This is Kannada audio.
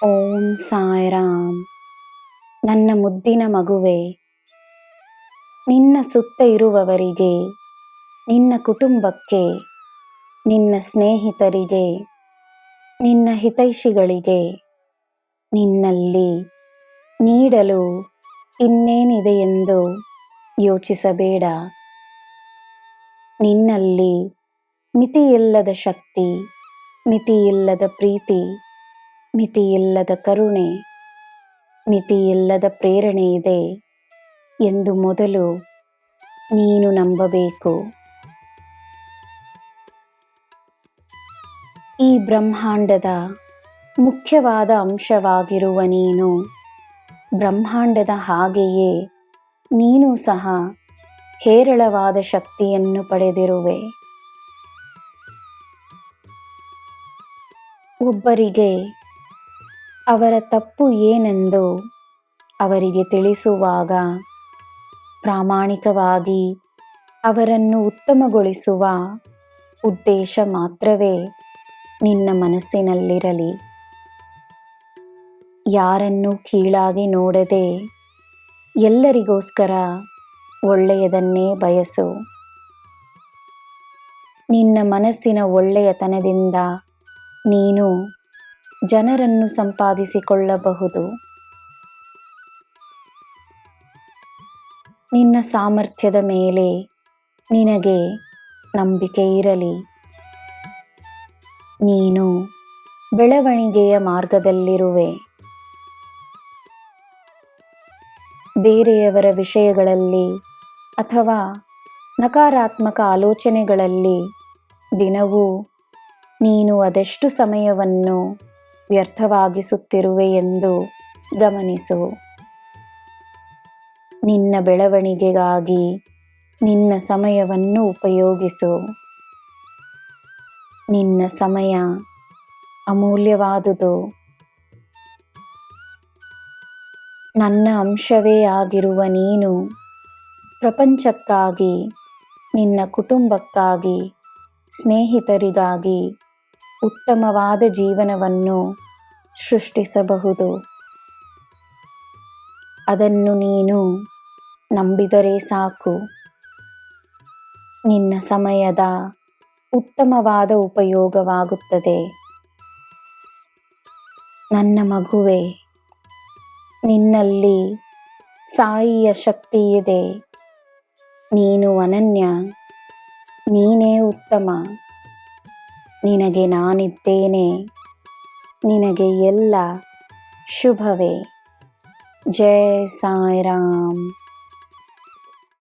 ಓಂ ಸಾಯಿರಾಮ್. ನನ್ನ ಮುದ್ದಿನ ಮಗುವೆ, ನಿನ್ನ ಸುತ್ತ ಇರುವವರಿಗೆ, ನಿನ್ನ ಕುಟುಂಬಕ್ಕೆ, ನಿನ್ನ ಸ್ನೇಹಿತರಿಗೆ, ನಿನ್ನ ಹಿತೈಷಿಗಳಿಗೆ ನಿನ್ನಲ್ಲಿ ನೀಡಲು ಇನ್ನೇನಿದೆ ಎಂದು ಯೋಚಿಸಬೇಡ. ನಿನ್ನಲ್ಲಿ ಮಿತಿಯಿಲ್ಲದ ಶಕ್ತಿ, ಮಿತಿಯಿಲ್ಲದ ಪ್ರೀತಿ, ಮಿತಿಯಿಲ್ಲದ ಕರುಣೆ, ಮಿತಿಯಿಲ್ಲದ ಪ್ರೇರಣೆ ಇದೆ ಎಂದು ಮೊದಲು ನೀನು ನಂಬಬೇಕು. ಈ ಬ್ರಹ್ಮಾಂಡದ ಮುಖ್ಯವಾದ ಅಂಶವಾಗಿರುವ ನೀನು, ಬ್ರಹ್ಮಾಂಡದ ಹಾಗೆಯೇ ನೀನು ಸಹ ಹೇರಳವಾದ ಶಕ್ತಿಯನ್ನು ಪಡೆದಿರುವೆ. ಒಬ್ಬರಿಗೆ ಅವರ ತಪ್ಪು ಏನೆಂದು ಅವರಿಗೆ ತಿಳಿಸುವಾಗ ಪ್ರಾಮಾಣಿಕವಾಗಿ ಅವರನ್ನು ಉತ್ತಮಗೊಳಿಸುವ ಉದ್ದೇಶ ಮಾತ್ರವೇ ನಿನ್ನ ಮನಸ್ಸಿನಲ್ಲಿರಲಿ. ಯಾರನ್ನೂ ಕೀಳಾಗಿ ನೋಡದೆ ಎಲ್ಲರಿಗೋಸ್ಕರ ಒಳ್ಳೆಯದನ್ನೇ ಬಯಸು. ನಿನ್ನ ಮನಸ್ಸಿನ ಒಳ್ಳೆಯತನದಿಂದ ನೀನು ಜನರನ್ನು ಸಂಪಾದಿಸಿಕೊಳ್ಳಬಹುದು. ನಿನ್ನ ಸಾಮರ್ಥ್ಯದ ಮೇಲೆ ನಿನಗೆ ನಂಬಿಕೆ ಇರಲಿ. ನೀನು ಬೆಳವಣಿಗೆಯ ಮಾರ್ಗದಲ್ಲಿರುವೆ. ಬೇರೆಯವರ ವಿಷಯಗಳಲ್ಲಿ ಅಥವಾ ನಕಾರಾತ್ಮಕ ಆಲೋಚನೆಗಳಲ್ಲಿ ದಿನವೂ ನೀನು ಅದೆಷ್ಟು ಸಮಯವನ್ನು ವ್ಯರ್ಥವಾಗಿಸುತ್ತಿರುವೆ ಎಂದು ಗಮನಿಸು. ನಿನ್ನ ಬೆಳವಣಿಗೆಗಾಗಿ ನಿನ್ನ ಸಮಯವನ್ನು ಉಪಯೋಗಿಸು. ನಿನ್ನ ಸಮಯ ಅಮೂಲ್ಯವಾದುದು. ನನ್ನ ಅಂಶವೇ ಆಗಿರುವ ನೀನು ಪ್ರಪಂಚಕ್ಕಾಗಿ, ನಿನ್ನ ಕುಟುಂಬಕ್ಕಾಗಿ, ಸ್ನೇಹಿತರಿಗಾಗಿ ಉತ್ತಮವಾದ ಜೀವನವನ್ನು ಸೃಷ್ಟಿಸಬಹುದು. ಅದನ್ನು ನೀನು ನಂಬಿದರೆ ಸಾಕು. ನಿನ್ನ ಸಮಯದ ಉತ್ತಮವಾದ ಉಪಯೋಗವಾಗುತ್ತದೆ. ನನ್ನ ಮಗುವೆ, ನಿನ್ನಲ್ಲಿ ಸಾಯಿಯ ಶಕ್ತಿ ಇದೆ. ನೀನು ಅನನ್ಯ, ನೀನೇ ಉತ್ತಮ. ನಿನಗೆ ನಾನಿದ್ದೇನೆ. ನಿನಗೆ ಎಲ್ಲ ಶುಭವೇ. ಜೈ ಸಾಯಿರಾಮ್.